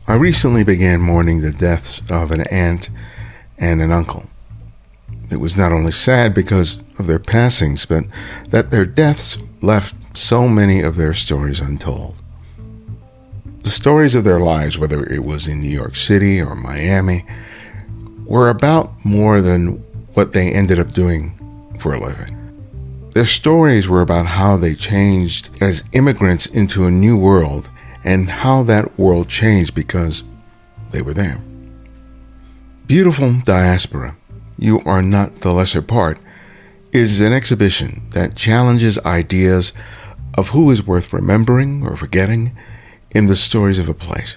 I recently began mourning the deaths of an aunt and an uncle. It was not only sad because of their passings, but that their deaths left so many of their stories untold. The stories of their lives, whether it was in New York City or Miami, were about more than what they ended up doing for a living. Their stories were about how they changed as immigrants into a new world and how that world changed because they were there. Beautiful Diaspora, You Are Not the Lesser Part, is an exhibition that challenges ideas of who is worth remembering or forgetting in the stories of a place.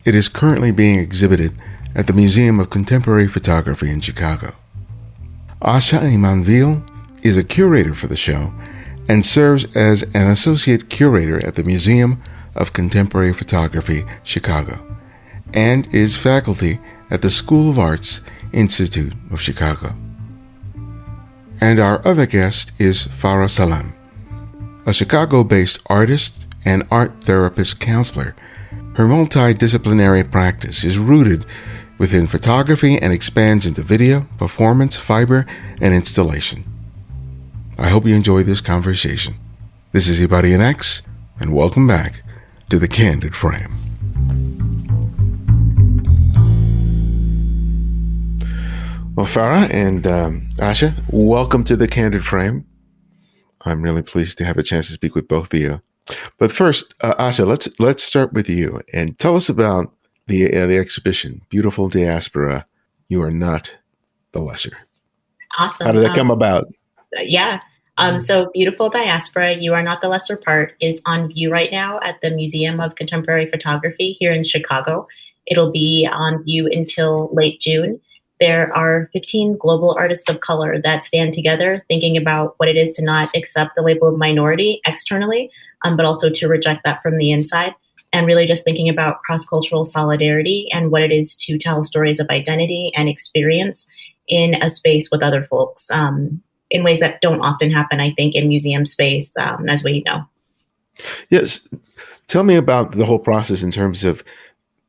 It is currently being exhibited at the Museum of Contemporary Photography in Chicago. Asha Iman Veal is a curator for the show and serves as an Associate Curator at the Museum of Contemporary Photography, Chicago, and is faculty at the School of Arts Institute of Chicago. And our other guest is Farah Salem, a Chicago-based artist and art therapist counselor. Her multidisciplinary practice is rooted within photography and expands into video, performance, fiber, and installation. I hope you enjoy this conversation. This is Ibari and X, and welcome back to The Candid Frame. Well, Farah and Asha, welcome to The Candid Frame. I'm really pleased to have a chance to speak with both of you. But first, Asha, let's start with you and tell us about the exhibition, Beautiful Diaspora, You Are Not the Lesser. Awesome. How did that come about? So Beautiful Diaspora, You Are Not the Lesser Part is on view right now at the Museum of Contemporary Photography here in Chicago. It'll be on view until late June. There are 15 global artists of color that stand together thinking about what it is to not accept the label of minority externally, but also to reject that from the inside, and really just thinking about cross-cultural solidarity and what it is to tell stories of identity and experience in a space with other folks in ways that don't often happen, I think, in museum space, as we know. Yes. Tell me about the whole process in terms of,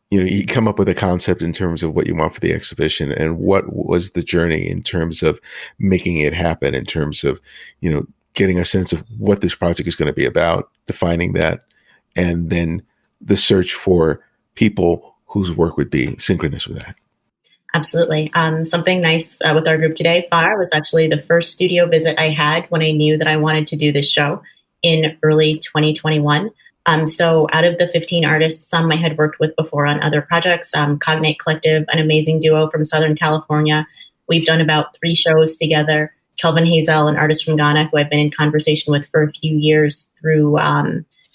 you come up with a concept in terms of what you want for the exhibition, and what was the journey in terms of making it happen, in terms of, getting a sense of what this project is going to be about, defining that, and then the search for people whose work would be synchronous with that. Absolutely. Something nice with our group today, Farah, was actually the first studio visit I had when I knew that I wanted to do this show in early 2021. So out of the 15 artists, some I had worked with before on other projects, Cognate Collective, an amazing duo from Southern California. We've done about 3 shows together. Kelvin Hazel, an artist from Ghana, who I've been in conversation with for a few years through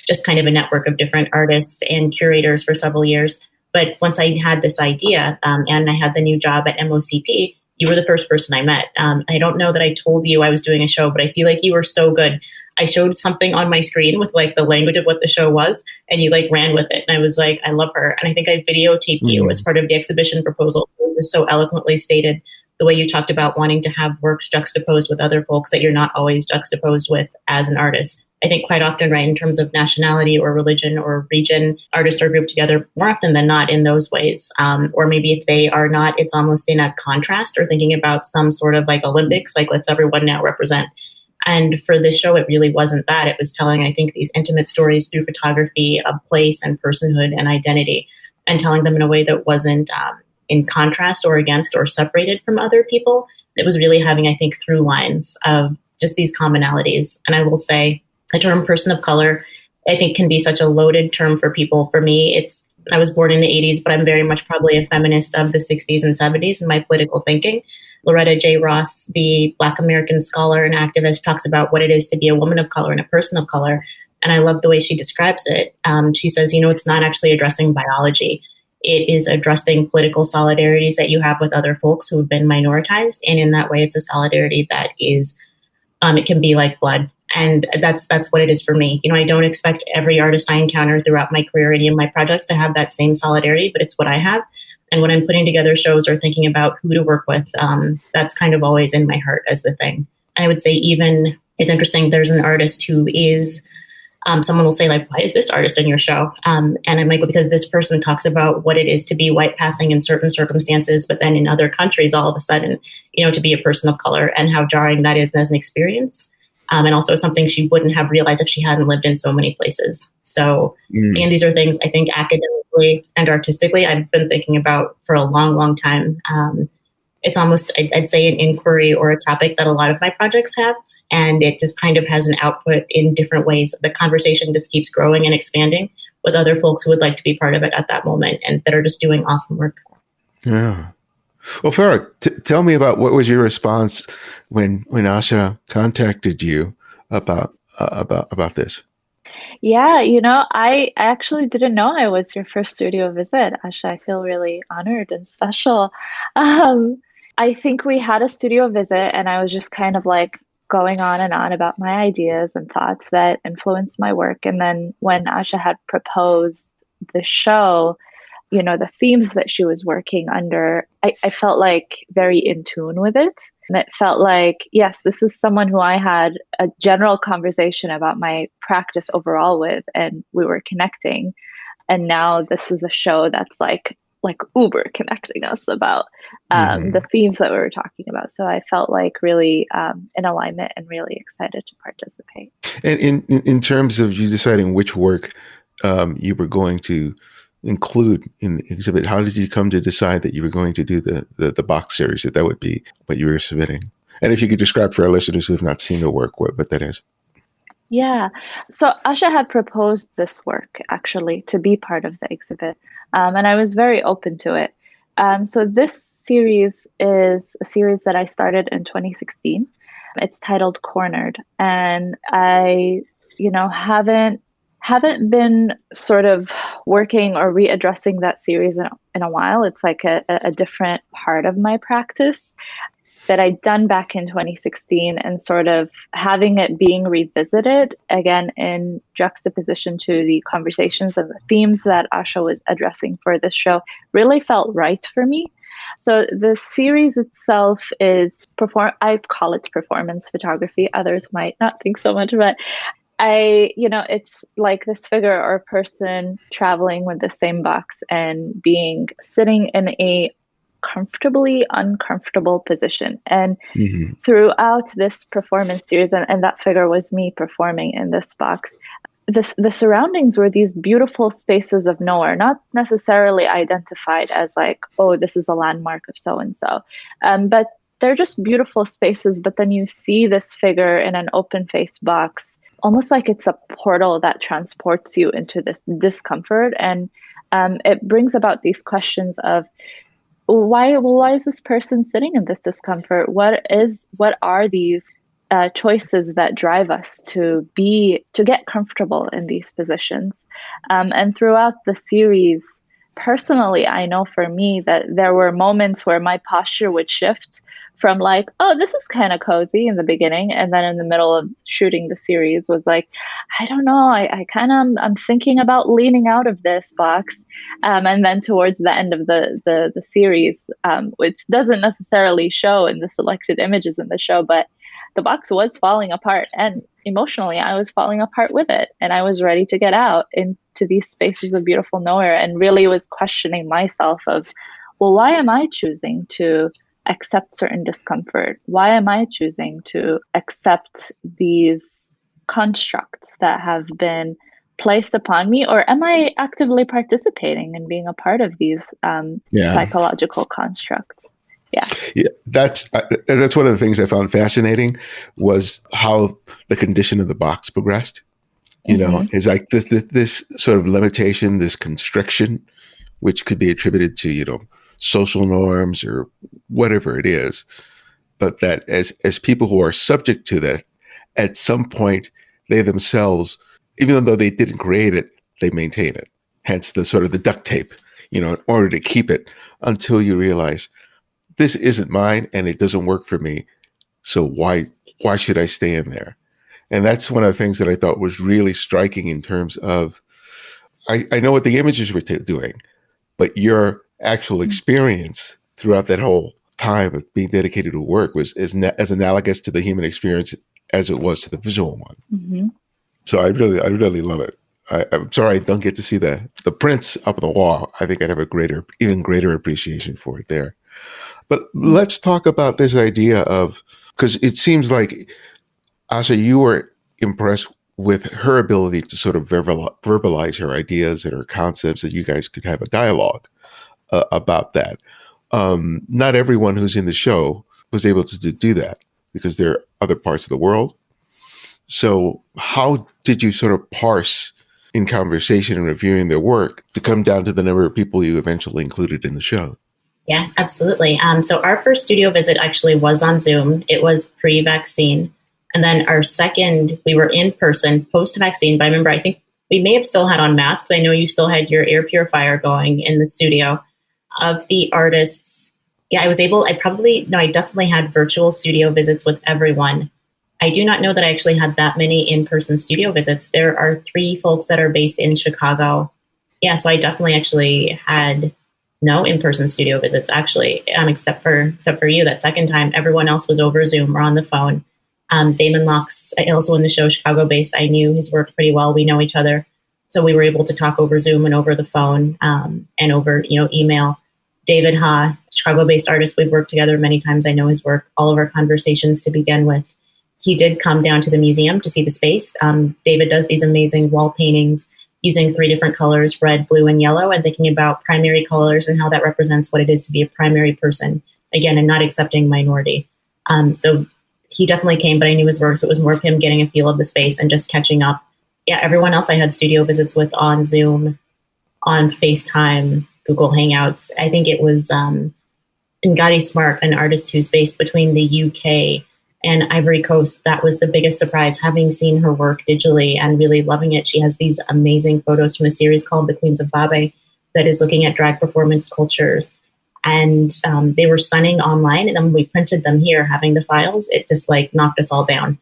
just kind of a network of different artists and curators for several years. But once I had this idea and I had the new job at MOCP, you were the first person I met. I don't know that I told you I was doing a show, but I feel like you were so good. I showed something on my screen with the language of what the show was, and you ran with it. And I was like, I love her. And I think I videotaped you as part of the exhibition proposal. It was so eloquently stated, the way you talked about wanting to have works juxtaposed with other folks that you're not always juxtaposed with as an artist. I think quite often, right, in terms of nationality or religion or region, artists are grouped together more often than not in those ways. Or maybe if they are not, it's almost in a contrast, or thinking about some sort of Olympics, let's everyone now represent. And for this show, it really wasn't that. It was telling, I think, these intimate stories through photography of place and personhood and identity, and telling them in a way that wasn't in contrast or against or separated from other people. It was really having, I think, through lines of just these commonalities. And I will say, the term person of color, I think, can be such a loaded term for people. For me, I was born in the 80s, but I'm very much probably a feminist of the 60s and 70s in my political thinking. Loretta J. Ross, the Black American scholar and activist, talks about what it is to be a woman of color and a person of color. And I love the way she describes it. She says, it's not actually addressing biology. It is addressing political solidarities that you have with other folks who have been minoritized. And in that way, it's a solidarity that is, it can be like blood. And that's what it is for me. I don't expect every artist I encounter throughout my career, any of my projects, to have that same solidarity, but it's what I have. And when I'm putting together shows or thinking about who to work with, that's kind of always in my heart as the thing. And I would say even, it's interesting, there's an artist who is someone will say like, why is this artist in your show? And I'm like, well, because this person talks about what it is to be white passing in certain circumstances, but then in other countries, all of a sudden, to be a person of color, and how jarring that is as an experience. And also something she wouldn't have realized if she hadn't lived in so many places. So, and these are things I think academically and artistically I've been thinking about for a long, long time. It's almost, I'd say, an inquiry or a topic that a lot of my projects have. And it just kind of has an output in different ways. The conversation just keeps growing and expanding with other folks who would like to be part of it at that moment and that are just doing awesome work. Yeah. Well, Farah, tell me about what was your response when Asha contacted you about this. Yeah, I actually didn't know I was your first studio visit, Asha. I feel really honored and special. I think we had a studio visit, and I was just kind of like going on and on about my ideas and thoughts that influenced my work. And then when Asha had proposed the show, the themes that she was working under, I felt like very in tune with it. And it felt like, yes, this is someone who I had a general conversation about my practice overall with, and we were connecting. And now this is a show that's like Uber connecting us about the themes that we were talking about. So I felt like really in alignment and really excited to participate. And in terms of you deciding which work you were going to include in the exhibit, how did you come to decide that you were going to do the box series, that would be what you were submitting? And if you could describe for our listeners who have not seen the work, what that is. Yeah. So Asha had proposed this work actually to be part of the exhibit. And I was very open to it. So this series is a series that I started in 2016. It's titled Cornered. And I, haven't been sort of working or readdressing that series in a while. It's like a different part of my practice that I'd done back in 2016, and sort of having it being revisited again in juxtaposition to the conversations and the themes that Asha was addressing for this show really felt right for me. So the series itself is I call it performance photography. Others might not think so much, but it's like this figure or person traveling with the same box and sitting in a comfortably uncomfortable position. And throughout this performance series, and that figure was me performing in this box, the surroundings were these beautiful spaces of nowhere, not necessarily identified as like, oh, this is a landmark of so-and-so. But they're just beautiful spaces. But then you see this figure in an open-faced box, almost like it's a portal that transports you into this discomfort. And it brings about these questions of, why is this person sitting in this discomfort? What are these choices that drive us to get comfortable in these positions? And throughout the series, personally, I know for me that there were moments where my posture would shift from like, oh, this is kind of cozy in the beginning, and then in the middle of shooting the series was like, I don't know, I'm thinking about leaning out of this box, and then towards the end of the series, which doesn't necessarily show in the selected images in the show, but the box was falling apart, and emotionally I was falling apart with it, and I was ready to get out into these spaces of beautiful nowhere, and really was questioning myself of, well, why am I choosing to accept certain discomfort? Why am I choosing to accept these constructs that have been placed upon me? Or am I actively participating and being a part of these psychological constructs? Yeah, that's one of the things I found fascinating, was how the condition of the box progressed. Is like this sort of limitation, this constriction, which could be attributed to social norms or whatever it is, but that as people who are subject to that, at some point they themselves, even though they didn't create it, they maintain it. Hence the sort of the duct tape, in order to keep it until you realize this isn't mine and it doesn't work for me. So why should I stay in there? And that's one of the things that I thought was really striking in terms of, I know what the images were doing, but your actual experience throughout that whole time of being dedicated to work was as analogous to the human experience as it was to the visual one. So I really love it. I'm sorry I don't get to see the prints up on the wall. I think I'd have even greater appreciation for it there. But let's talk about this idea of, because it seems like, Asha, you were impressed with her ability to sort of verbalize her ideas and her concepts, and you guys could have a dialogue about that. Not everyone who's in the show was able to do that because there are other parts of the world. So how did you sort of parse in conversation and reviewing their work to come down to the number of people you eventually included in the show? Yeah, absolutely. So our first studio visit actually was on Zoom. It was pre-vaccine. And then our second, we were in person post-vaccine. But I remember, I think we may have still had on masks. I know you still had your air purifier going in the studio. Of the artists, yeah, I definitely had virtual studio visits with everyone. I do not know that I actually had that many in-person studio visits. There are 3 folks that are based in Chicago. Yeah, so I definitely actually had no in-person studio visits, actually, except for you. That second time, everyone else was over Zoom or on the phone. Damon Locke's also in the show, Chicago-based. I knew his work pretty well. We know each other. So we were able to talk over Zoom and over the phone and over, email. David Ha, Chicago-based artist, we've worked together many times. I know his work, all of our conversations to begin with. He did come down to the museum to see the space. David does these amazing wall paintings using 3 different colors, red, blue, and yellow, and thinking about primary colors and how that represents what it is to be a primary person, again, and not accepting minority. So he definitely came, but I knew his work, so it was more of him getting a feel of the space and just catching up. Yeah, everyone else I had studio visits with on Zoom, on FaceTime, Google Hangouts. I think it was Ngati Smart, an artist who's based between the UK and Ivory Coast. That was the biggest surprise, having seen her work digitally and really loving it. She has these amazing photos from a series called The Queens of Babe that is looking at drag performance cultures. And they were stunning online. And then when we printed them here, having the files, it just knocked us all down.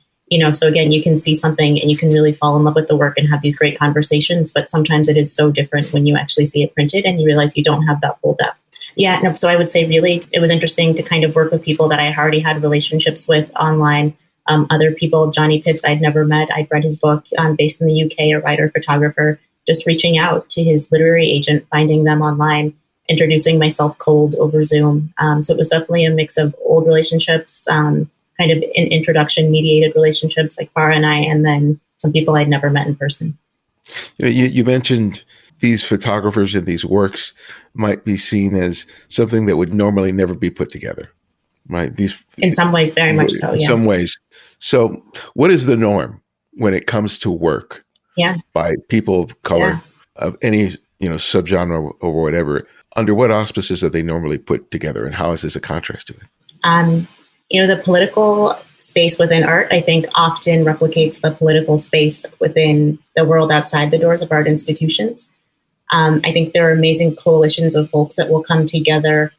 So again, you can see something and you can really fall in love with the work and have these great conversations. But sometimes it is so different when you actually see it printed and you realize you don't have that full depth. Yeah, no, so I would say really it was interesting to kind of work with people that I already had relationships with online. Other people, Johnny Pitts, I'd never met. I'd read his book, based in the UK, a writer, photographer, just reaching out to his literary agent, finding them online, introducing myself cold over Zoom. So it was definitely a mix of old relationships, kind of in introduction mediated relationships like Farah and I, and then some people I'd never met in person. You mentioned these photographers and these works might be seen as something that would normally never be put together, right? In some ways, very much so. In some ways. So what is the norm when it comes to work by people of color of any, subgenre or whatever? Under what auspices are they normally put together, and how is this a contrast to it? The political space within art, I think, often replicates the political space within the world outside the doors of art institutions. I think there are amazing coalitions of folks that will come together,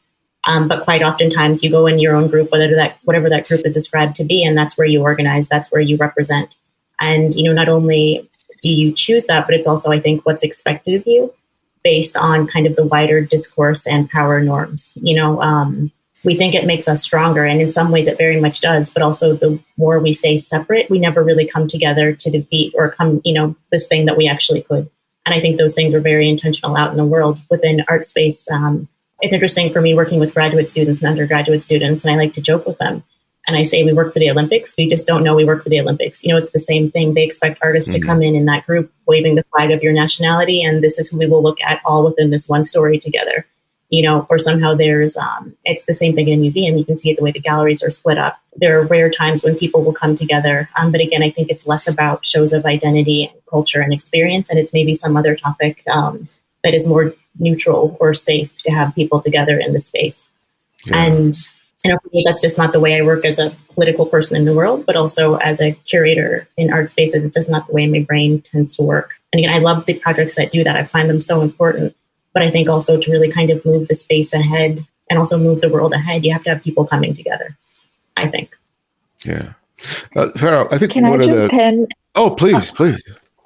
but quite oftentimes you go in your own group, whatever that group is described to be, and that's where you organize, that's where you represent. And, not only do you choose that, but it's also, I think, what's expected of you based on kind of the wider discourse and power norms. We think it makes us stronger, and in some ways it very much does, but also the more we stay separate, we never really come together to defeat or come, this thing that we actually could. And I think those things are very intentional out in the world within art space. It's interesting for me working with graduate students and undergraduate students, and I like to joke with them. And I say, we work for the Olympics. We just don't know we work for the Olympics. It's the same thing. They expect artists to come in that group waving the flag of your nationality, and this is who we will look at all within this one story together. Or somehow there's, it's the same thing in a museum. You can see it the way the galleries are split up. There are rare times when people will come together. But again, I think it's less about shows of identity, and culture, and experience. And it's maybe some other topic that is more neutral or safe to have people together in the space. Yeah. And for me, that's just not the way I work as a political person in the world, but also as a curator in art spaces. It's just not the way my brain tends to work. And again, I love the projects that do that. I find them so important. But I think also to really kind of move the space ahead and also move the world ahead, you have to have people coming together, I think. Yeah. Farah, I think Can I jump in? Oh, please.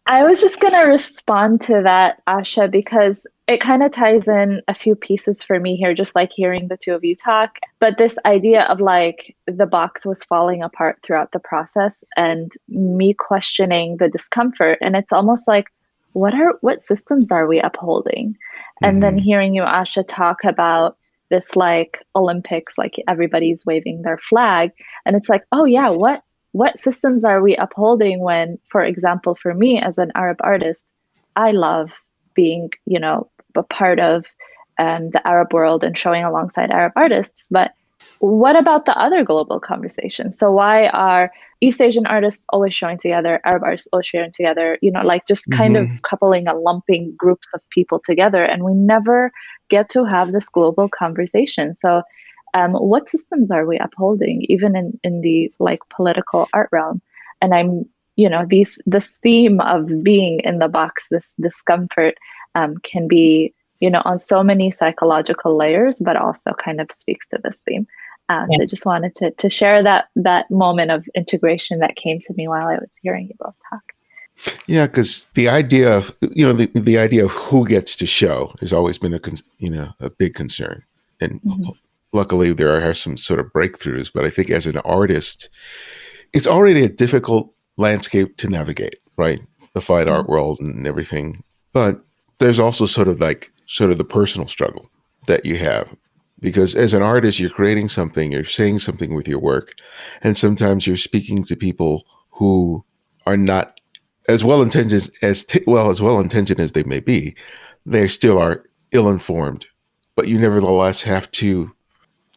I was just going to respond to that, Asha, because it kind of ties in a few pieces for me here, just like hearing the two of you talk. But this idea of like the box was falling apart throughout the process and me questioning the discomfort. And it's almost like, what systems are we upholding? And then hearing you, Asha, talk about this like Olympics, like everybody's waving their flag. And it's like, oh yeah, what systems are we upholding when, for example, for me as an Arab artist, I love being, a part of the Arab world and showing alongside Arab artists. But what about the other global conversations? So why are East Asian artists always showing together, Arab artists always showing together, like just kind of coupling and lumping groups of people together, and we never get to have this global conversation. So what systems are we upholding, even in the like political art realm? And I'm, this theme of being in the box, this discomfort can be, on so many psychological layers, but also kind of speaks to this theme. So I just wanted to share that moment of integration that came to me while I was hearing you both talk. Yeah, because the idea of the idea of who gets to show has always been a big concern, and luckily there are some sort of breakthroughs. But I think as an artist, it's already a difficult landscape to navigate, right? The fine art world and everything. But there's also sort of the personal struggle that you have. Because as an artist, you're creating something, you're saying something with your work, and sometimes you're speaking to people who are not as well intentioned as they may be. They still are ill-informed, but you nevertheless have to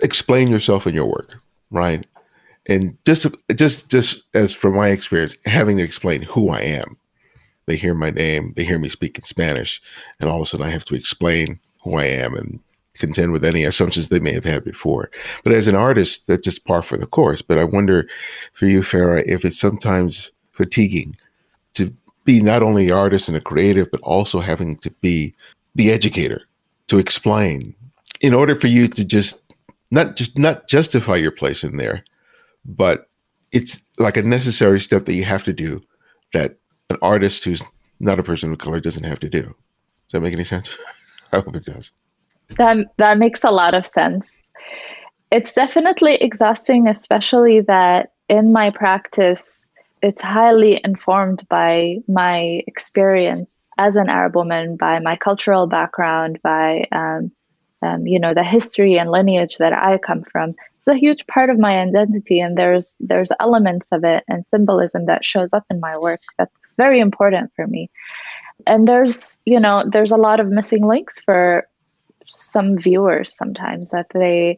explain yourself in your work, right? And just as from my experience, having to explain who I am. They hear my name, they hear me speak in Spanish, and all of a sudden I have to explain who I am and contend with any assumptions they may have had before. But as an artist, that's just par for the course. But I wonder for you, Farah, if it's sometimes fatiguing to be not only the artist and a creative, but also having to be the educator to explain in order for you to just not justify your place in there, but it's like a necessary step that you have to do that an artist who's not a person of color doesn't have to do. Does that make any sense? I hope it does. That makes a lot of sense. It's definitely exhausting, especially that in my practice, it's highly informed by my experience as an Arab woman, by my cultural background, by the history and lineage that I come from. It's a huge part of my identity, and there's elements of it and symbolism that shows up in my work that's very important for me. And there's a lot of missing links for some viewers sometimes that they,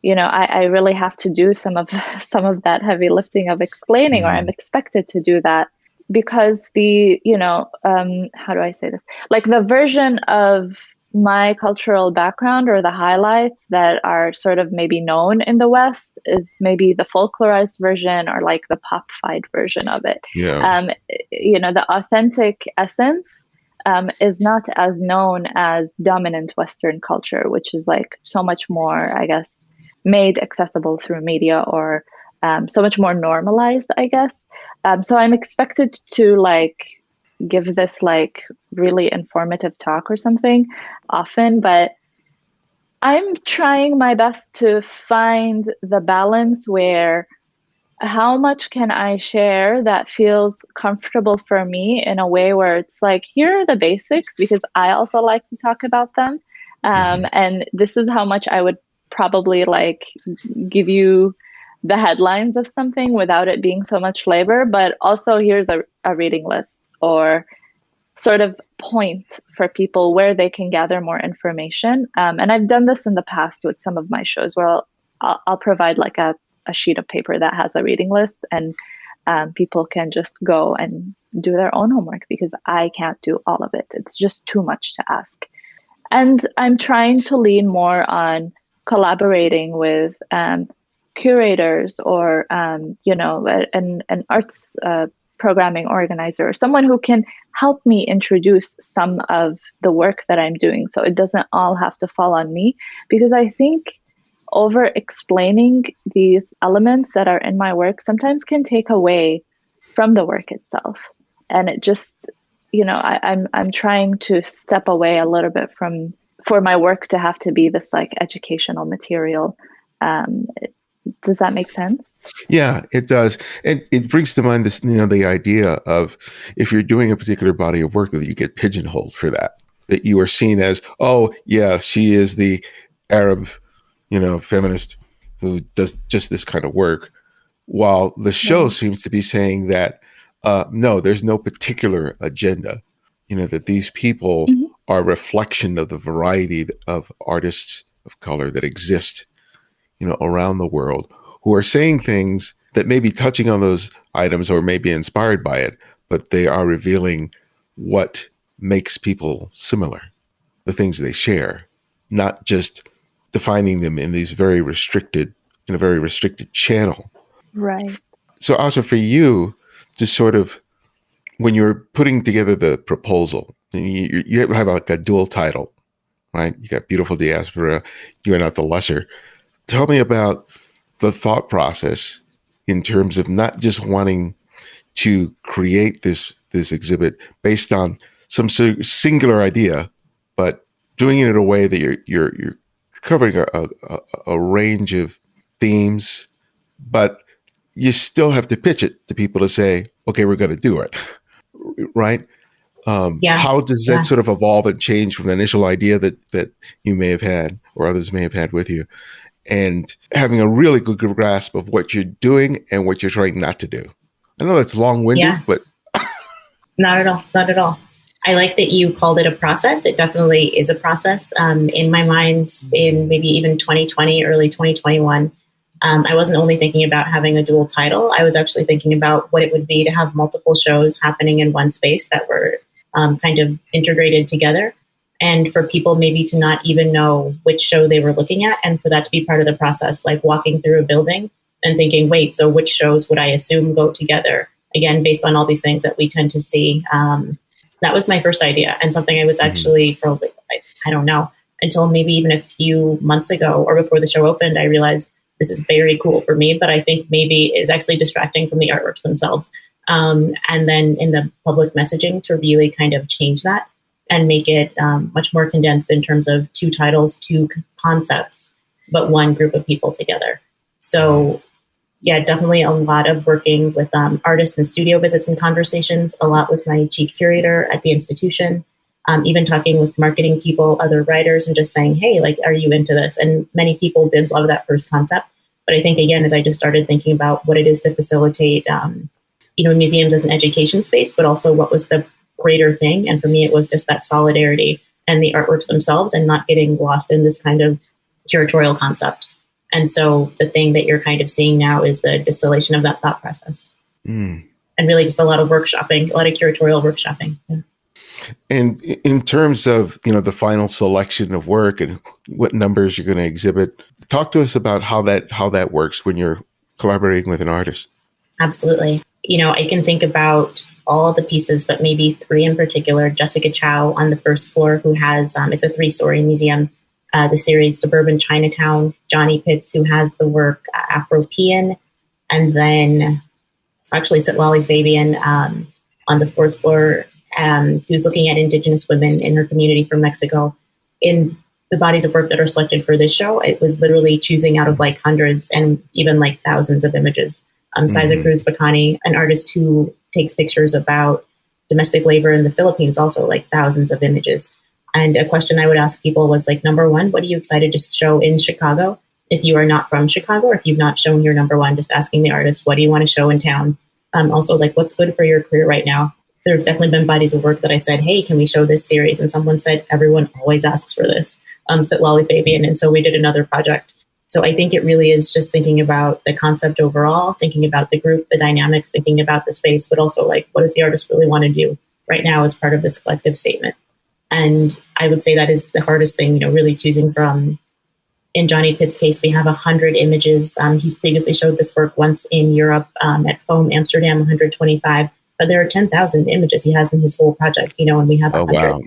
I really have to do some of that heavy lifting of explaining, or I'm expected to do that because how do I say this? Like the version of my cultural background or the highlights that are sort of maybe known in the West is maybe the folklorized version or like the pop-fied version of it. Yeah. The authentic essence is not as known as dominant Western culture, which is like so much more, I guess, made accessible through media or so much more normalized, I guess. So I'm expected to like give this like really informative talk or something often, but I'm trying my best to find the balance where how much can I share that feels comfortable for me in a way where it's like, here are the basics, because I also like to talk about them. And this is how much I would probably like give you the headlines of something without it being so much labor, but also here's a reading list or sort of point for people where they can gather more information. And I've done this in the past with some of my shows where I'll provide like a sheet of paper that has a reading list, and people can just go and do their own homework because I can't do all of it. It's just too much to ask. And I'm trying to lean more on collaborating with curators or, an arts programming organizer, someone who can help me introduce some of the work that I'm doing so it doesn't all have to fall on me. Because I think over explaining these elements that are in my work sometimes can take away from the work itself. And it just I'm trying to step away a little bit from, for my work to have to be this like educational material. Does that make sense? Yeah, it does. And it brings to mind this, the idea of if you're doing a particular body of work that you get pigeonholed for that you are seen as, oh, yeah, she is the Arab, feminist who does just this kind of work. While the show seems to be saying that, no, there's no particular agenda, that these people are a reflection of the variety of artists of color that exist, around the world, who are saying things that may be touching on those items or may be inspired by it, but they are revealing what makes people similar, the things they share, not just defining them in a very restricted channel. Right. So also for you to sort of, when you're putting together the proposal, you have like a dual title, right? You got Beautiful Diaspora, you are not the lesser. Tell me about the thought process in terms of not just wanting to create this exhibit based on some singular idea, but doing it in a way that you're covering a range of themes, but you still have to pitch it to people to say, okay, we're going to do it, right? How does that sort of evolve and change from the initial idea that you may have had or others may have had with you, and having a really good grasp of what you're doing and what you're trying not to do? I know that's long-winded, but not at all. Not at all. I like that you called it a process. It definitely is a process. In my mind, in maybe even 2020, early 2021, I wasn't only thinking about having a dual title. I was actually thinking about what it would be to have multiple shows happening in one space that were kind of integrated together, and for people maybe to not even know which show they were looking at, and for that to be part of the process, like walking through a building and thinking, wait, so which shows would I assume go together? Again, based on all these things that we tend to see. That was my first idea, and something I was actually probably, I don't know, until maybe even a few months ago or before the show opened, I realized this is very cool for me, but I think maybe is actually distracting from the artworks themselves. And then in the public messaging to really kind of change that and make it much more condensed in terms of two titles, two concepts, but one group of people together. So yeah, definitely a lot of working with artists and studio visits and conversations, a lot with my chief curator at the institution, even talking with marketing people, other writers, and just saying, hey, like, are you into this? And many people did love that first concept. But I think, again, as I just started thinking about what it is to facilitate, museums as an education space, but also what was the greater thing. And for me, it was just that solidarity and the artworks themselves and not getting lost in this kind of curatorial concept. And so the thing that you're kind of seeing now is the distillation of that thought process. And really just a lot of workshopping, a lot of curatorial workshopping. Yeah. And in terms of, the final selection of work and what numbers you're going to exhibit, talk to us about how that works when you're collaborating with an artist. Absolutely. I can think about all the pieces, but maybe three in particular. Jessica Chow on the first floor, who has, it's a 3-story museum, the series Suburban Chinatown, Johnny Pitts, who has the work Afropean, and then actually Sitlali Fabian on the 4th floor, who's looking at Indigenous women in her community from Mexico. In the bodies of work that are selected for this show, it was literally choosing out of like hundreds and even like thousands of images. Siza Cruz Bacani, an artist who takes pictures about domestic labor in the Philippines, also like thousands of images. And a question I would ask people was like, number one, what are you excited to show in Chicago? If you are not from Chicago, or if you've not shown your number one, just asking the artist, what do you want to show in town? Also, like, what's good for your career right now? There have definitely been bodies of work that I said, hey, can we show this series? And someone said, everyone always asks for this, Sitlali Fabian. And so we did another project. So I think it really is just thinking about the concept overall, thinking about the group, the dynamics, thinking about the space, but also like, what does the artist really want to do right now as part of this collective statement? And I would say that is the hardest thing, really choosing from. In Johnny Pitt's case, we have 100 images. He's previously showed this work once in Europe at Foam Amsterdam, 125. But there are 10,000 images he has in his whole project, and we have 100. Oh, wow.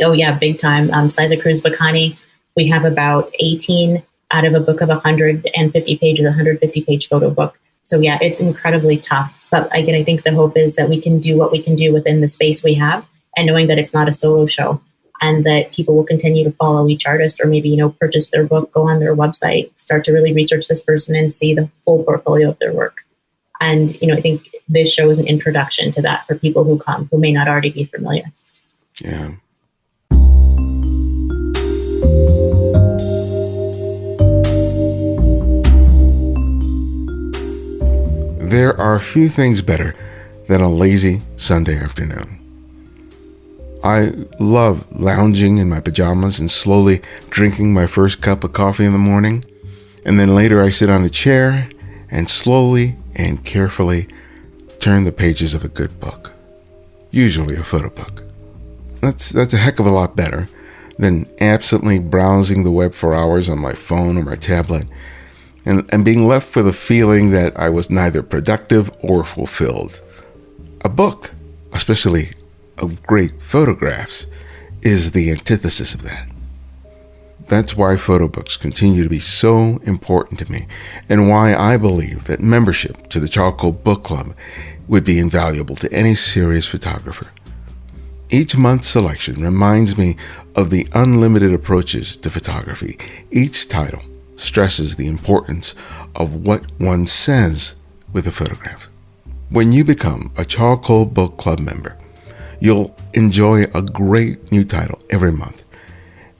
Oh, yeah, big time. Siza Cruz Bacani, we have about 18 out of a book of 150 pages, 150-page photo book. So, yeah, it's incredibly tough. But again, I think the hope is that we can do what we can do within the space we have and knowing that it's not a solo show and that people will continue to follow each artist or maybe, purchase their book, go on their website, start to really research this person and see the full portfolio of their work. And, I think this show is an introduction to that for people who come, who may not already be familiar. Yeah. There are few things better than a lazy Sunday afternoon. I love lounging in my pajamas and slowly drinking my first cup of coffee in the morning. And then later I sit on a chair and slowly and carefully turn the pages of a good book, usually a photo book. That's a heck of a lot better than absently browsing the web for hours on my phone or my tablet and being left with a feeling that I was neither productive or fulfilled. A book, especially of great photographs, is the antithesis of that. That's why photo books continue to be so important to me, and why I believe that membership to the Charcoal Book Club would be invaluable to any serious photographer. Each month's selection reminds me of the unlimited approaches to photography. Each title stresses the importance of what one says with a photograph. When you become a Charcoal Book Club member, you'll enjoy a great new title every month.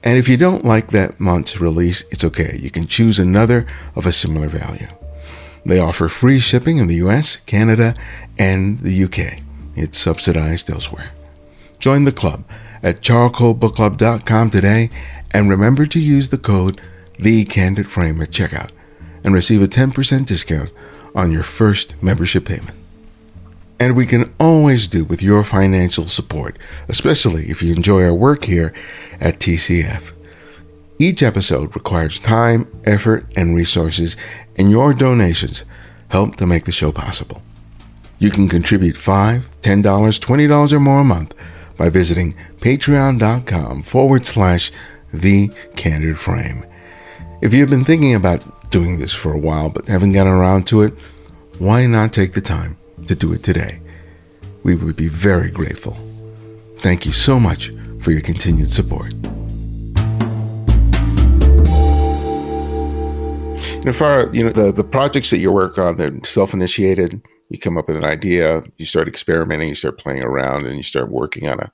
And if you don't like that month's release, it's okay. You can choose another of a similar value. They offer free shipping in the US, Canada, and the UK. It's subsidized elsewhere. Join the club at charcoalbookclub.com today, and remember to use the code TheCandidFrame at checkout and receive a 10% discount on your first membership payment. And we can always do with your financial support, especially if you enjoy our work here at TCF. Each episode requires time, effort, and resources, and your donations help to make the show possible. You can contribute $5, $10, $20 or more a month by visiting patreon.com/TheCandidFrame. If you've been thinking about doing this for a while but haven't gotten around to it, why not take the time to do it today? We would be very grateful. Thank you so much for your continued support. Farah, the projects that you work on, they're self-initiated. You come up with an idea, you start experimenting, you start playing around, and you start working on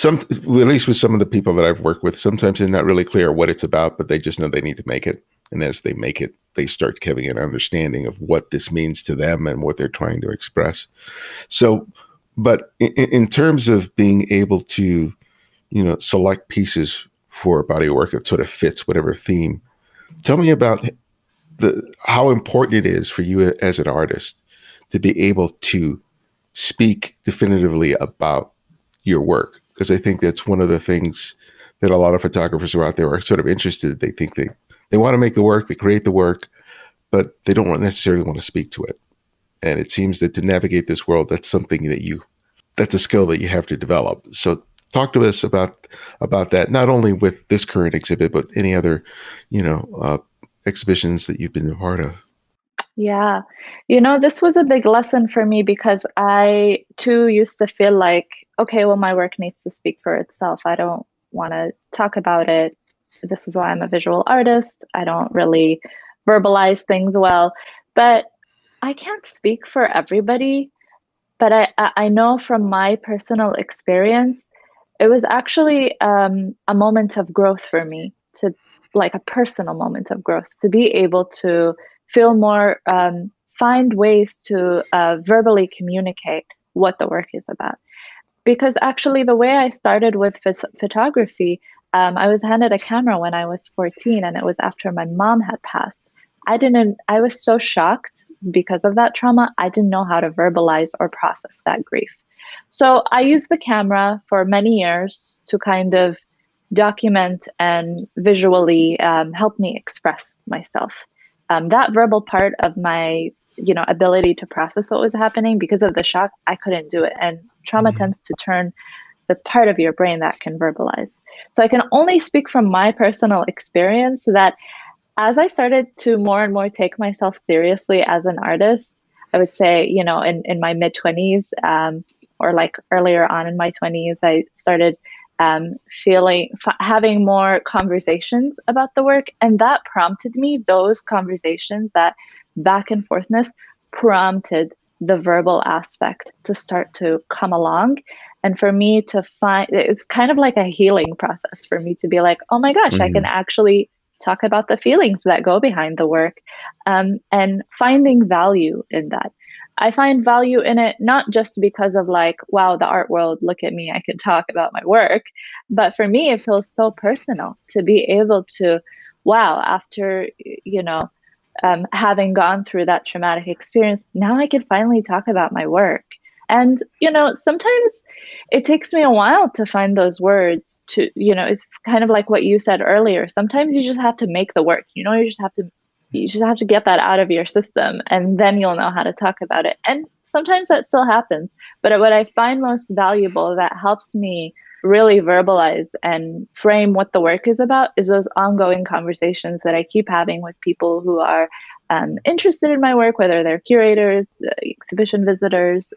at least with some of the people that I've worked with, sometimes they're not really clear what it's about, but they just know they need to make it. And as they make it, they start having an understanding of what this means to them and what they're trying to express. So, but in terms of being able to, select pieces for a body of work that sort of fits whatever theme, tell me about how important it is for you as an artist to be able to speak definitively about your work. Because I think that's one of the things that a lot of photographers who are out there are sort of interested. They think they want to make the work, they create the work, but they don't necessarily want to speak to it. And it seems that to navigate this world, that's something that's a skill that you have to develop. So talk to us about that, not only with this current exhibit, but any other, exhibitions that you've been a part of. Yeah. This was a big lesson for me because I too used to feel like, okay, well, my work needs to speak for itself. I don't want to talk about it. This is why I'm a visual artist. I don't really verbalize things well, but I can't speak for everybody. But I know from my personal experience, it was actually a moment of growth for me, to like a personal moment of growth, to be able to feel more, find ways to verbally communicate what the work is about. Because actually the way I started with photography, I was handed a camera when I was 14, and it was after my mom had passed. I was so shocked because of that trauma. I didn't know how to verbalize or process that grief. So I used the camera for many years to kind of document and visually help me express myself. That verbal part of my, ability to process what was happening, because of the shock, I couldn't do it. And trauma tends to turn the part of your brain that can verbalize. So I can only speak from my personal experience that as I started to more and more take myself seriously as an artist, I would say, in my mid-20s, or like earlier on in my 20s, I started having more conversations about the work. And that prompted me, those conversations, that back and forthness prompted the verbal aspect to start to come along. And for me to find, it's kind of like a healing process for me to be like, oh my gosh, I can actually talk about the feelings that go behind the work, and finding value in that. I find value in it not just because of like, wow, the art world, look at me, I can talk about my work. But for me, it feels so personal to be able to, wow, after, having gone through that traumatic experience, now I can finally talk about my work. And, sometimes it takes me a while to find those words to, it's kind of like what you said earlier. Sometimes you just have to make the work, you just have to get that out of your system, and then you'll know how to talk about it. And sometimes that still happens. But what I find most valuable that helps me really verbalize and frame what the work is about is those ongoing conversations that I keep having with people who are interested in my work, whether they're curators, exhibition visitors,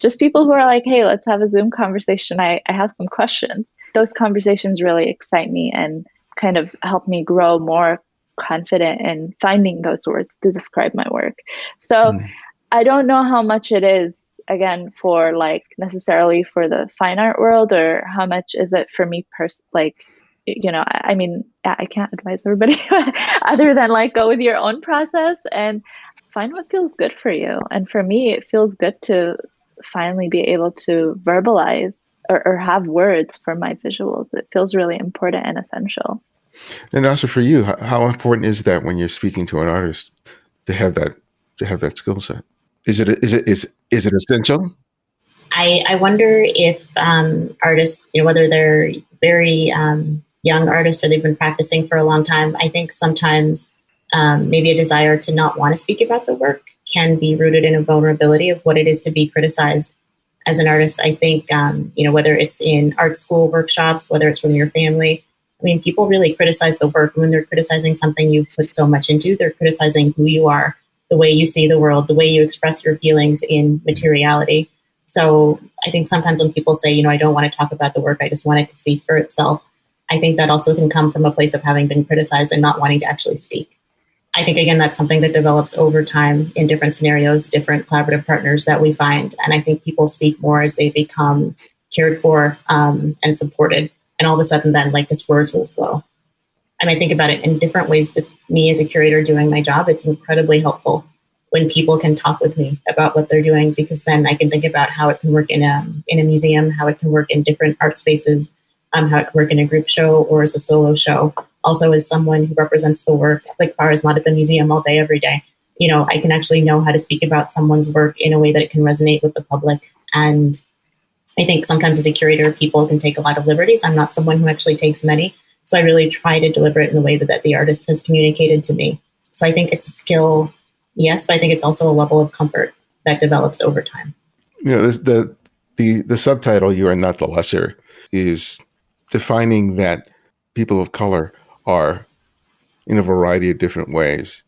just people who are like, hey, let's have a Zoom conversation. I have some questions. Those conversations really excite me and kind of help me grow more confident in finding those words to describe my work. So I don't know how much it is, again, for like necessarily for the fine art world, or how much is it for me I mean, I can't advise everybody other than like go with your own process and find what feels good for you. And for me, it feels good to finally be able to verbalize or have words for my visuals. It feels really important and essential. And also for you, how important is that when you're speaking to an artist to have that skill set? Is it essential? I wonder if artists, whether they're very young artists or they've been practicing for a long time, I think sometimes maybe a desire to not want to speak about the work can be rooted in a vulnerability of what it is to be criticized as an artist. I think, whether it's in art school workshops, whether it's from your family, I mean, people really criticize the work. When they're criticizing something you put so much into, they're criticizing who you are, the way you see the world, the way you express your feelings in materiality. So I think sometimes when people say, I don't want to talk about the work, I just want it to speak for itself, I think that also can come from a place of having been criticized and not wanting to actually speak. I think, again, that's something that develops over time in different scenarios, different collaborative partners that we find. And I think people speak more as they become cared for and supported. And all of a sudden, then, like, just words will flow. And I think about it in different ways. Just me as a curator doing my job, it's incredibly helpful when people can talk with me about what they're doing, because then I can think about how it can work in a museum, how it can work in different art spaces, how it can work in a group show or as a solo show. Also, as someone who represents the work, like Farah's not at the museum all day, every day, I can actually know how to speak about someone's work in a way that it can resonate with the public. And I think sometimes as a curator, people can take a lot of liberties. I'm not someone who actually takes many. So I really try to deliver it in a way that the artist has communicated to me. So I think it's a skill, yes, but I think it's also a level of comfort that develops over time. The subtitle, "You Are Not the Lesser," is defining that people of color are, in a variety of different ways,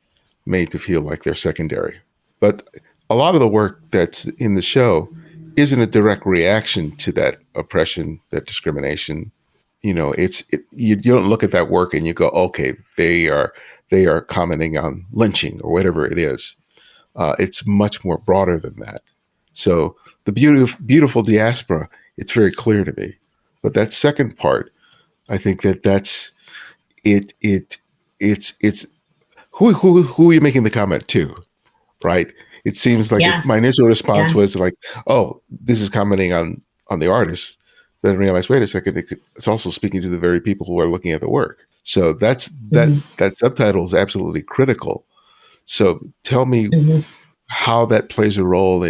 made to feel like they're secondary. But a lot of the work that's in the show isn't a direct reaction to that oppression, that discrimination. You don't look at that work and you go, okay, they are commenting on lynching or whatever it is. It's much more broader than that. So the beautiful diaspora, it's very clear to me. But that second part, I think that's it. It's who are you making the comment to, right? It seems like if my initial response was like, oh, this is commenting on the artist, then I realized, wait a second, it's also speaking to the very people who are looking at the work. So that subtitle is absolutely critical. So tell me how that plays a role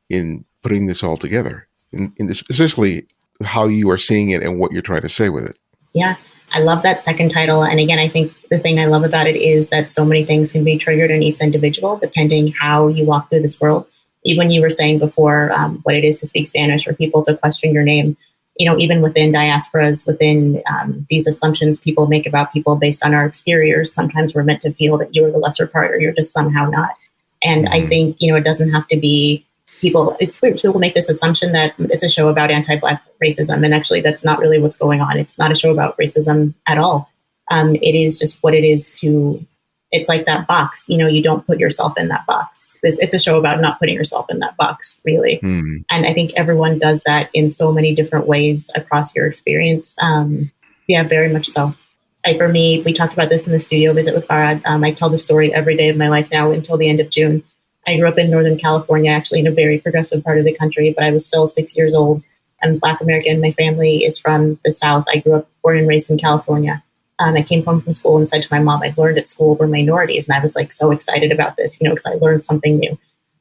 in putting this all together, in this, especially how you are seeing it and what you're trying to say with it. Yeah, I love that second title. And again, I think the thing I love about it is that so many things can be triggered in each individual, depending how you walk through this world. Even you were saying before what it is to speak Spanish or people to question your name, even within diasporas, within these assumptions people make about people based on our exteriors, sometimes we're meant to feel that you're the lesser part or you're just somehow not. And I think, it doesn't have to be it's weird. People make this assumption that it's a show about anti-Black racism. And actually, that's not really what's going on. It's not a show about racism at all. It is just what it is it's like that box, you don't put yourself in that box. It's a show about not putting yourself in that box, really. And I think everyone does that in so many different ways across your experience. Yeah, very much so. For me, we talked about this in the studio visit with Farah. I tell the story every day of my life now until the end of June. I grew up in Northern California, actually in a very progressive part of the country, but I was still 6 years old. I'm Black American. My family is from the South. I grew up born and raised in California. I came home from school and said to my mom, I learned at school we're minorities. And I was like so excited about this, because I learned something new.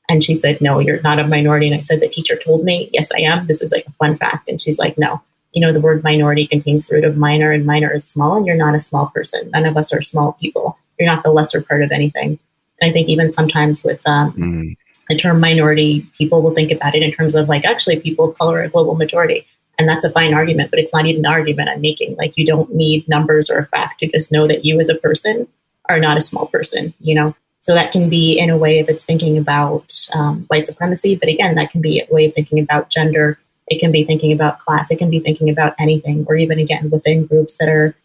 And she said, no, you're not a minority. And I said, the teacher told me, yes, I am. This is like a fun fact. And she's like, no, the word minority contains the root of minor, and minor is small, and you're not a small person. None of us are small people. You're not the lesser part of anything. And I think even sometimes with the term minority, people will think about it in terms of like, actually, people of color are a global majority. And that's a fine argument, but it's not even the argument I'm making. Like, you don't need numbers or a fact to just know that you as a person are not a small person, So that can be in a way if it's thinking about white supremacy. But again, that can be a way of thinking about gender. It can be thinking about class. It can be thinking about anything, or even, again, within groups that are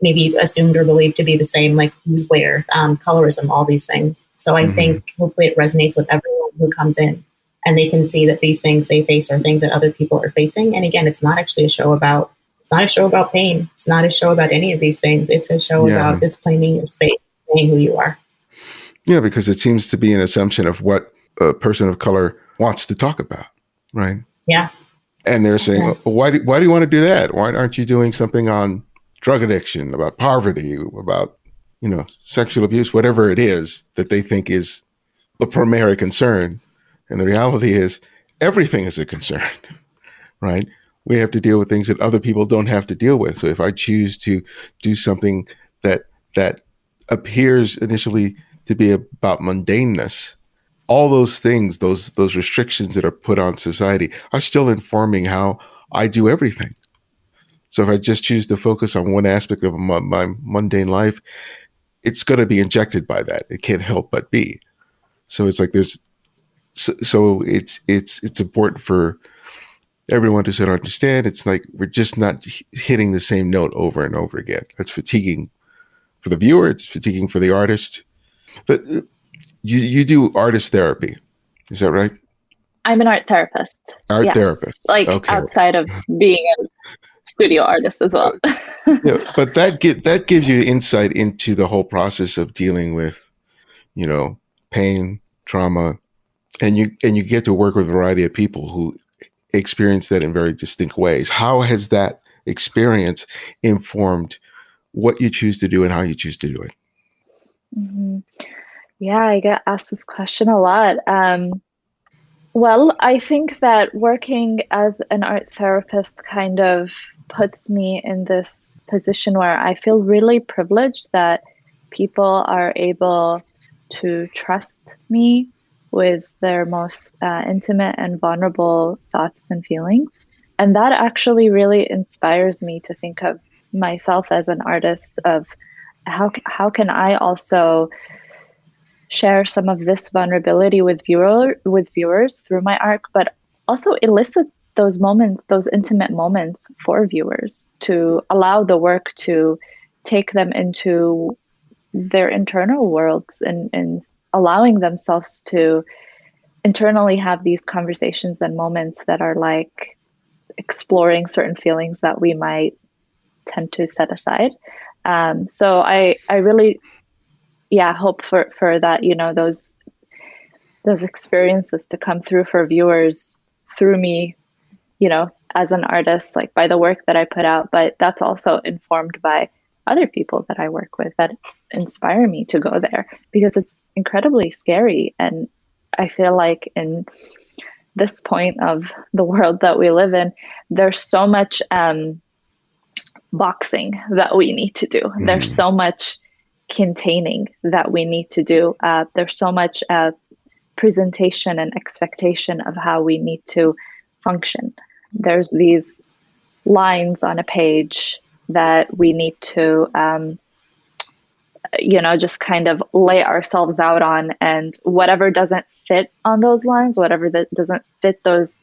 maybe assumed or believed to be the same, like who's where, colorism, all these things. So I think hopefully it resonates with everyone who comes in. And they can see that these things they face are things that other people are facing. And again, it's not actually it's not a show about pain. It's not a show about any of these things. It's a show about disclaiming your space, saying who you are. Yeah, because it seems to be an assumption of what a person of color wants to talk about, right? Yeah. And they're saying, well, why do you want to do that? Why aren't you doing something on drug addiction, about poverty, about, sexual abuse, whatever it is that they think is the primary concern? And the reality is everything is a concern, right? We have to deal with things that other people don't have to deal with. So if I choose to do something that appears initially to be about mundaneness, all those things, those restrictions that are put on society are still informing how I do everything. So if I just choose to focus on one aspect of my mundane life, it's going to be injected by that. It can't help but be. So it's like so it's important for everyone to sort of understand. It's like we're just not hitting the same note over and over again. That's fatiguing for the viewer. It's fatiguing for the artist. But you do artist therapy, is that right? I'm an art therapist. Art therapist, like outside of being a studio artist as well. Yeah, but that gives you insight into the whole process of dealing with, pain, trauma, and you get to work with a variety of people who experience that in very distinct ways. How has that experience informed what you choose to do and how you choose to do it? Mm-hmm. Yeah, I get asked this question a lot. Well, I think that working as an art therapist kind of puts me in this position where I feel really privileged that people are able to trust me with their most intimate and vulnerable thoughts and feelings. And that actually really inspires me to think of myself as an artist, of how can I also share some of this vulnerability with viewers through my art, but also elicit those moments, those intimate moments for viewers, to allow the work to take them into their internal worlds and allowing themselves to internally have these conversations and moments that are like exploring certain feelings that we might tend to set aside. So I really hope for that, those experiences to come through for viewers through me, as an artist, like by the work that I put out, but that's also informed by other people that I work with that inspire me to go there, because it's incredibly scary. And I feel like in this point of the world that we live in, there's so much boxing that we need to do. Mm-hmm. There's so much containing that we need to do. There's so much presentation and expectation of how we need to function. There's these lines on a page that we need to just kind of lay ourselves out on, and whatever doesn't fit on those lines, whatever that doesn't fit those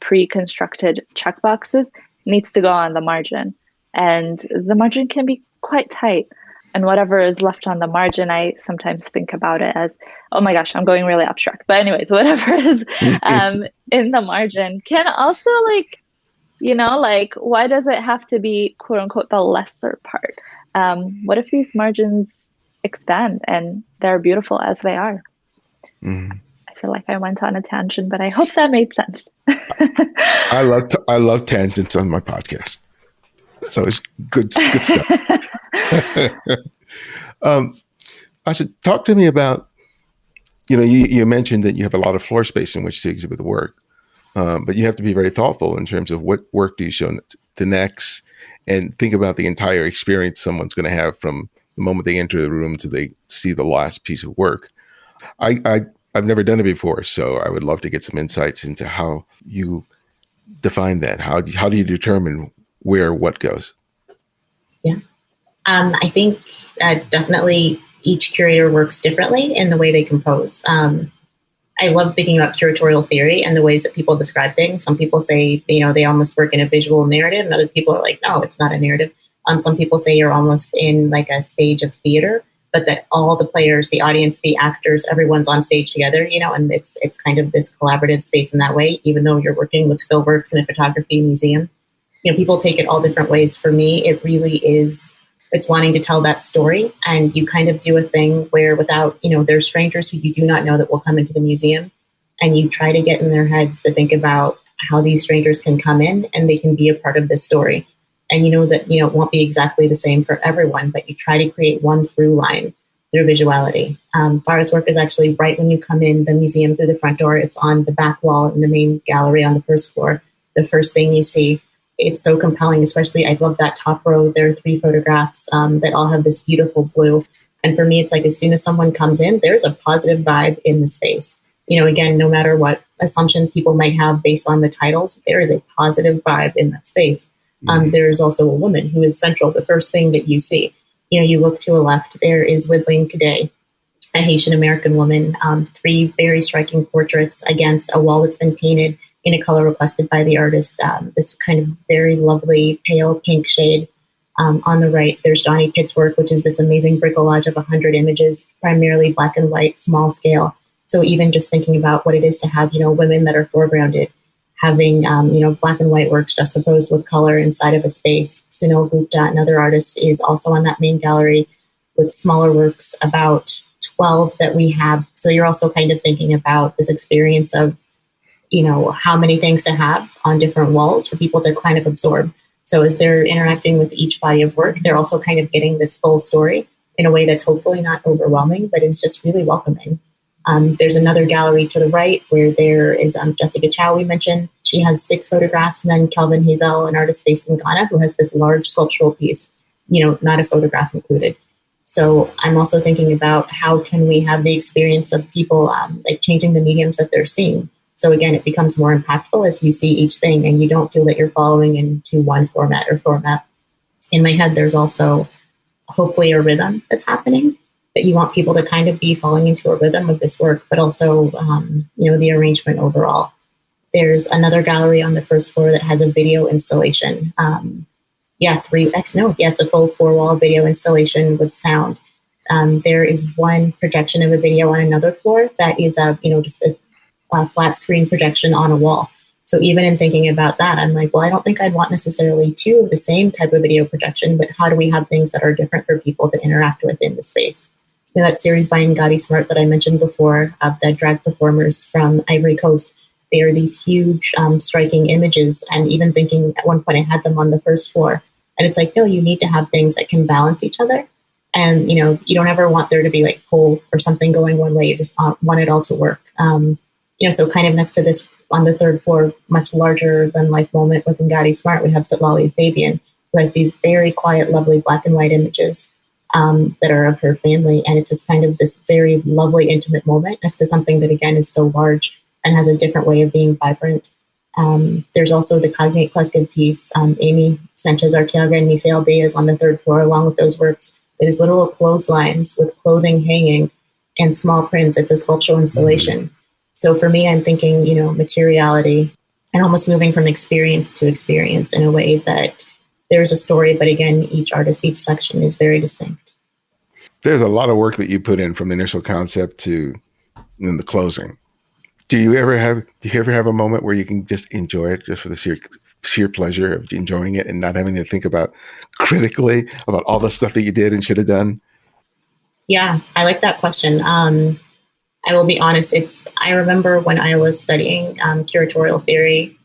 pre-constructed checkboxes needs to go on the margin. And the margin can be quite tight. And whatever is left on the margin, I sometimes think about it as, oh my gosh, I'm going really abstract. But anyways, whatever is in the margin can also why does it have to be quote unquote the lesser part? What if these margins expand and they're beautiful as they are? I feel like I went on a tangent, but I hope that made sense. I love tangents on my podcast. So it's good stuff. Asha, talk to me about, you mentioned that you have a lot of floor space in which to exhibit the work, but you have to be very thoughtful in terms of what work do you show to next, and think about the entire experience someone's going to have from the moment they enter the room to they see the last piece of work. I've never done it before, so I would love to get some insights into how you define that. How do you determine where what goes? Yeah. I think definitely each curator works differently in the way they compose. I love thinking about curatorial theory and the ways that people describe things. Some people say, they almost work in a visual narrative, and other people are like, no, it's not a narrative. Some people say you're almost in like a stage of theater, but that all the players, the audience, the actors, everyone's on stage together, and it's kind of this collaborative space in that way, even though you're working with still works in a photography museum. People take it all different ways. For me, it really is, it's wanting to tell that story. And you kind of do a thing where without, there's strangers who you do not know that will come into the museum. And you try to get in their heads to think about how these strangers can come in and they can be a part of this story. And that, it won't be exactly the same for everyone, but you try to create one through line through visuality. Farah's work is actually right when you come in the museum through the front door. It's on the back wall in the main gallery on the first floor. The first thing you see. It's so compelling, especially I love that top row. There are 3 photographs that all have this beautiful blue. And for me, it's like as soon as someone comes in, there's a positive vibe in the space. Again, no matter what assumptions people might have based on the titles, there is a positive vibe in that space. There is also a woman who is central. The first thing that you see, you look to a left, there is Widling Cadet, a Haitian American woman, 3 very striking portraits against a wall that's been painted in a color requested by the artist, this kind of very lovely pale pink shade. On the right, there's Johnny Pitt's work, which is this amazing bricolage of 100 images, primarily black and white, small scale. So even just thinking about what it is to have, women that are foregrounded, having, black and white works juxtaposed with color inside of a space. Sunil Gupta, another artist, is also on that main gallery with smaller works, about 12 that we have. So you're also kind of thinking about this experience of, how many things to have on different walls for people to kind of absorb. So as they're interacting with each body of work, they're also kind of getting this full story in a way that's hopefully not overwhelming, but is just really welcoming. There's another gallery to the right where there is Jessica Chow, we mentioned. She has 6 photographs, and then Kelvin Hazel, an artist based in Ghana, who has this large sculptural piece, not a photograph included. So I'm also thinking about how can we have the experience of people changing the mediums that they're seeing. So again, it becomes more impactful as you see each thing and you don't feel that you're following into one format. In my head, there's also hopefully a rhythm that's happening, that you want people to kind of be falling into a rhythm of this work, but also, the arrangement overall. There's another gallery on the first floor that has a video installation. It's a full 4-wall video installation with sound. There is one projection of a video on another floor that is just a flat screen projection on a wall. So even in thinking about that, I'm like, well, I don't think I'd want necessarily 2 of the same type of video projection, but how do we have things that are different for people to interact with in the space? That series by Ngati Smart that I mentioned before, of the drag performers from Ivory Coast, they are these huge, striking images. And even thinking at one point I had them on the first floor. And it's like, no, you need to have things that can balance each other. And, you don't ever want there to be like pull or something going one way. You just want it all to work. So kind of next to this on the 3rd floor, much larger than life moment with Ngati Smart, we have Sitlali Fabian, who has these very quiet, lovely black and white images that are of her family. And it's just kind of this very lovely, intimate moment next to something that, again, is so large and has a different way of being vibrant. There's also the Cognate Collective piece. Amy Sanchez Arteaga and Misael Baez on the 3rd floor, along with those works. It is literal clotheslines with clothing hanging and small prints. It's a sculptural installation. Mm-hmm. So for me, I'm thinking, materiality and almost moving from experience to experience in a way that there's a story, but again, each artist, each section is very distinct. There's a lot of work that you put in from the initial concept to the closing. Do you ever have a moment where you can just enjoy it just for the sheer pleasure of enjoying it and not having to think about critically about all the stuff that you did and should have done? Yeah, I like that question. I will be honest. I remember when I was studying curatorial theory,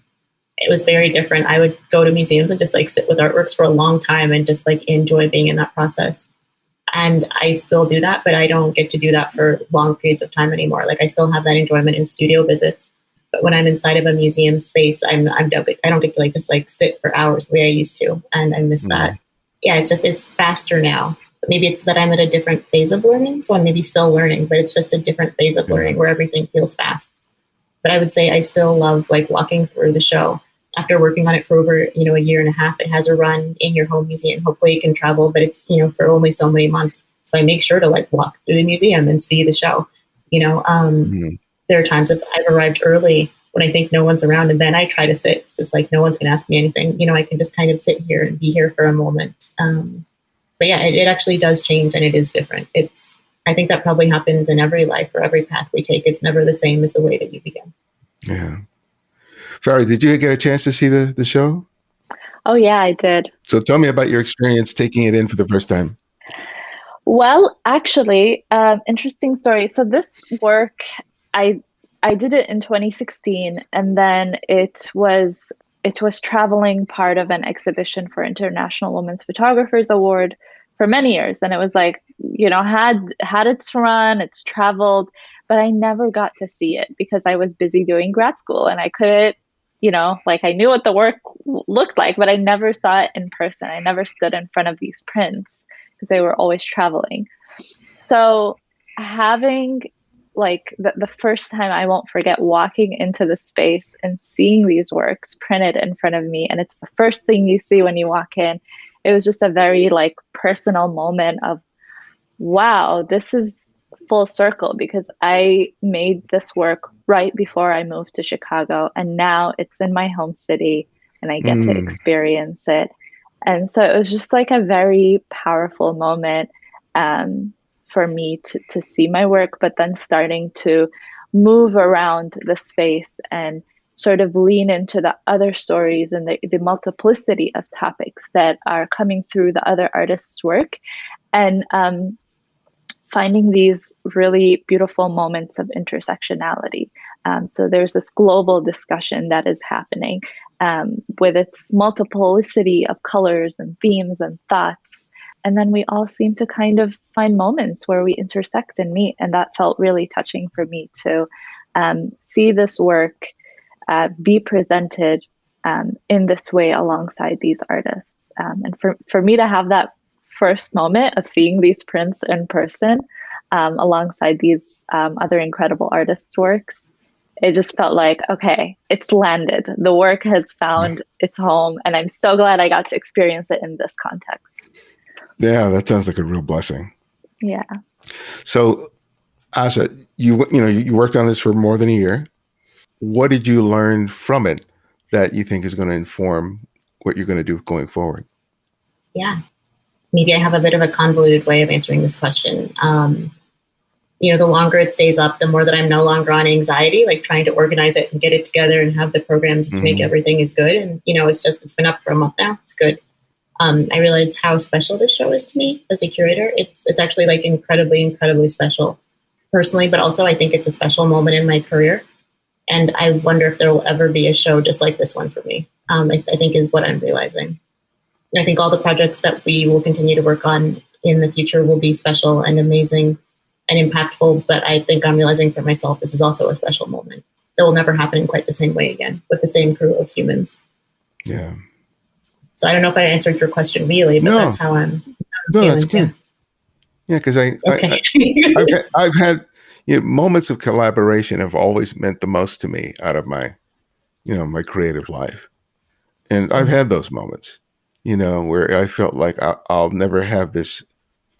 it was very different. I would go to museums and just sit with artworks for a long time and just enjoy being in that process. And I still do that, but I don't get to do that for long periods of time anymore. I still have that enjoyment in studio visits, but when I'm inside of a museum space, I don't get to just sit for hours the way I used to, and I miss that. Yeah, it's faster now. But maybe it's that I'm at a different phase of learning, so I'm maybe still learning, but it's just a different phase of learning where everything feels fast. But I would say I still love walking through the show. After working on it for over, a year and a half, it has a run in your home museum. Hopefully it can travel, but it's, for only so many months. So I make sure to walk through the museum and see the show. There are times if I've arrived early when I think no one's around, and then I try to sit, it's just no one's going to ask me anything. I can just kind of sit here and be here for a moment. But yeah, it actually does change, and it is different. I think that probably happens in every life or every path we take. It's never the same as the way that you begin. Yeah. Farah, did you get a chance to see the show? Oh, yeah, I did. So tell me about your experience taking it in for the first time. Well, actually, interesting story. So this work, I did it in 2016, and then it was traveling part of an exhibition for International Women's Photographers Award for many years. And it was had its run, it's traveled, but I never got to see it because I was busy doing grad school and I couldn't, I knew what the work looked like, but I never saw it in person. I never stood in front of these prints because they were always traveling. So having the first time, I won't forget walking into the space and seeing these works printed in front of me. And it's the first thing you see when you walk in. It was just a very personal moment of, wow, this is full circle, because I made this work right before I moved to Chicago, and now it's in my home city and I get to experience it. And so it was just a very powerful moment for me to see my work, but then starting to move around the space and sort of lean into the other stories and the multiplicity of topics that are coming through the other artists' work, and finding these really beautiful moments of intersectionality. So there's this global discussion that is happening with its multiplicity of colors and themes and thoughts. And then we all seem to kind of find moments where we intersect and meet. And that felt really touching for me to see this work be presented in this way alongside these artists. And for me to have that first moment of seeing these prints in person alongside these other incredible artists' works, it just felt okay, it's landed. The work has found its home, and I'm so glad I got to experience it in this context. Yeah, that sounds like a real blessing. Yeah. So, Asha, you worked on this for more than a year. What did you learn from it that you think is going to inform what you're going to do going forward? Yeah. Maybe I have a bit of a convoluted way of answering this question. The longer it stays up, the more that I'm no longer on anxiety, trying to organize it and get it together and have the programs to make everything is good. And, it's been up for a month now. It's good. I realized how special this show is to me as a curator. It's actually incredibly, incredibly special personally, but also I think it's a special moment in my career. And I wonder if there will ever be a show just like this one for me, I think is what I'm realizing. And I think all the projects that we will continue to work on in the future will be special and amazing and impactful. But I think I'm realizing for myself, this is also a special moment that will never happen in quite the same way again with the same crew of humans. Yeah. So I don't know if I answered your question really, but that's how I'm feeling. That's good. Yeah, because I've had moments of collaboration have always meant the most to me out of my my creative life, and I've had those moments where I felt like I'll never have this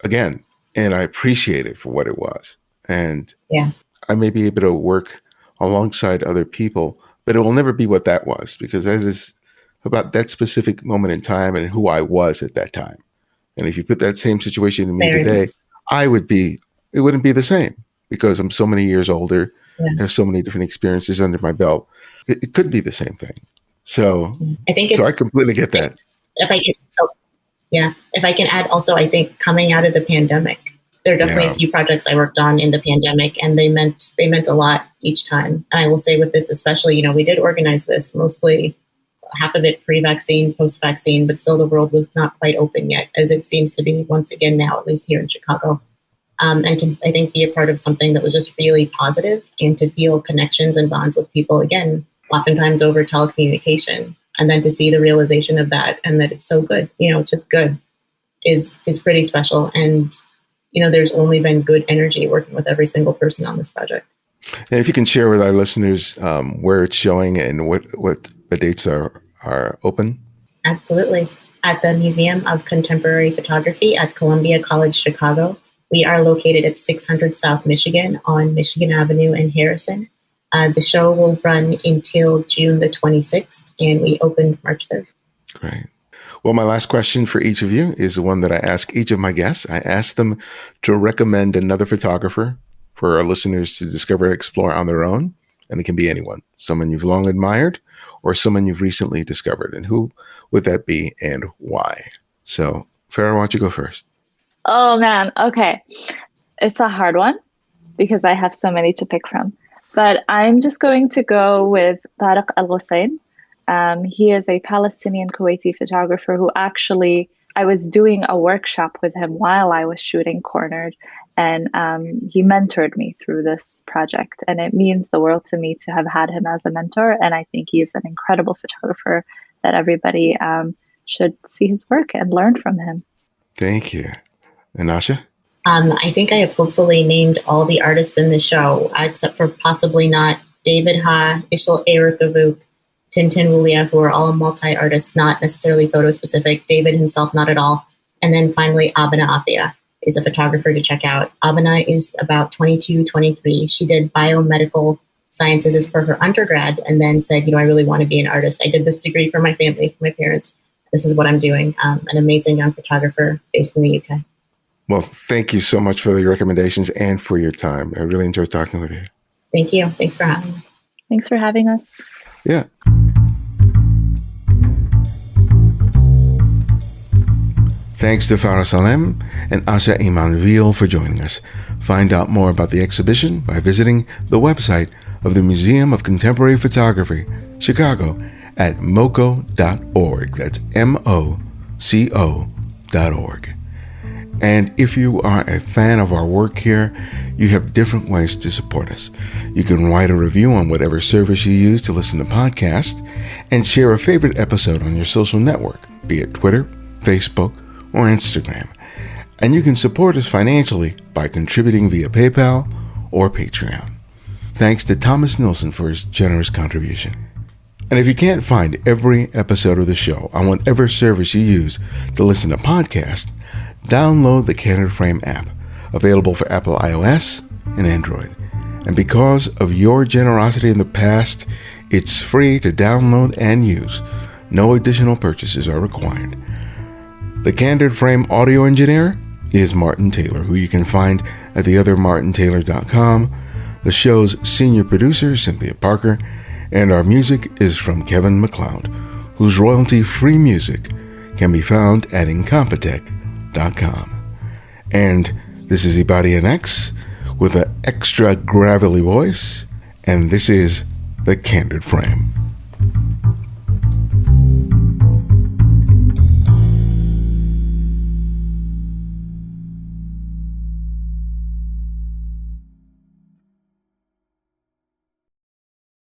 again, and I appreciate it for what it was. And Yeah. I may be able to work alongside other people, but it will never be what that was, because that is about that specific moment in time and who I was at that time. And if you put that same situation in me Very today, much. it wouldn't be the same, because I'm so many years older, Yeah. have so many different experiences under my belt. It could be the same thing. So I think it's, so I completely get that. If I can, if I can add also, I think coming out of the pandemic, there are definitely a few projects I worked on in the pandemic, and they meant a lot each time. And I will say with this especially, we did organize this mostly half of it pre-vaccine, post-vaccine, but still the world was not quite open yet, as it seems to be once again now, at least here in Chicago. And to, I think, be a part of something that was just really positive, and to feel connections and bonds with people, again, oftentimes over telecommunication, and then to see the realization of that, and that it's so good, just good, is pretty special. And, there's only been good energy working with every single person on this project. And if you can share with our listeners where it's showing and what the dates are open. Absolutely. At the Museum of Contemporary Photography at Columbia College Chicago. We are located at 600 South Michigan on Michigan Avenue in Harrison. The show will run until June the 26th, and we open March 3rd. Great. Well, my last question for each of you is the one that I ask each of my guests. I ask them to recommend another photographer for our listeners to discover and explore on their own. And it can be anyone, someone you've long admired or someone you've recently discovered. And who would that be and why? So, Farah, why don't you go first? Oh, man. Okay. It's a hard one because I have so many to pick from. But I'm just going to go with Tariq Al-Hussein. He is a Palestinian Kuwaiti photographer who actually, I was doing a workshop with him while I was shooting Cornered, and he mentored me through this project. And it means the world to me to have had him as a mentor. And I think he's an incredible photographer that everybody should see his work and learn from him. Thank you. And Asha? I think I have hopefully named all the artists in the show, except for possibly not David Ha, Ishal Erikavuk, Tintin Wulia, who are all multi-artists, not necessarily photo-specific. David himself, not at all. And then finally, Abena Afia is a photographer to check out. Abena is about 22, 23. She did biomedical sciences as per her undergrad, and then said, I really want to be an artist. I did this degree for my family, for my parents. This is what I'm doing. An amazing young photographer based in the UK. Well, thank you so much for the recommendations and for your time. I really enjoyed talking with you. Thank you. Thanks for having me. Thanks for having us. Yeah. Thanks to Farah Salem and Asha Iman Veal for joining us. Find out more about the exhibition by visiting the website of the Museum of Contemporary Photography, Chicago, at moco.org. That's MOCO.org. And if you are a fan of our work here, you have different ways to support us. You can write a review on whatever service you use to listen to podcasts, and share a favorite episode on your social network, be it Twitter, Facebook, or Instagram. And you can support us financially by contributing via PayPal or Patreon. Thanks to Thomas Nilsson for his generous contribution. And if you can't find every episode of the show on whatever service you use to listen to podcasts, download the Candid Frame app, available for Apple iOS and Android. And because of your generosity in the past, it's free to download and use. No additional purchases are required. The Candid Frame audio engineer is Martin Taylor, who you can find at theothermartintaylor.com. The show's senior producer is Cynthia Parker, and our music is from Kevin MacLeod, whose royalty-free music can be found at Incompetech.com. And this is Ibadian X with an extra gravelly voice, and this is The Candid Frame.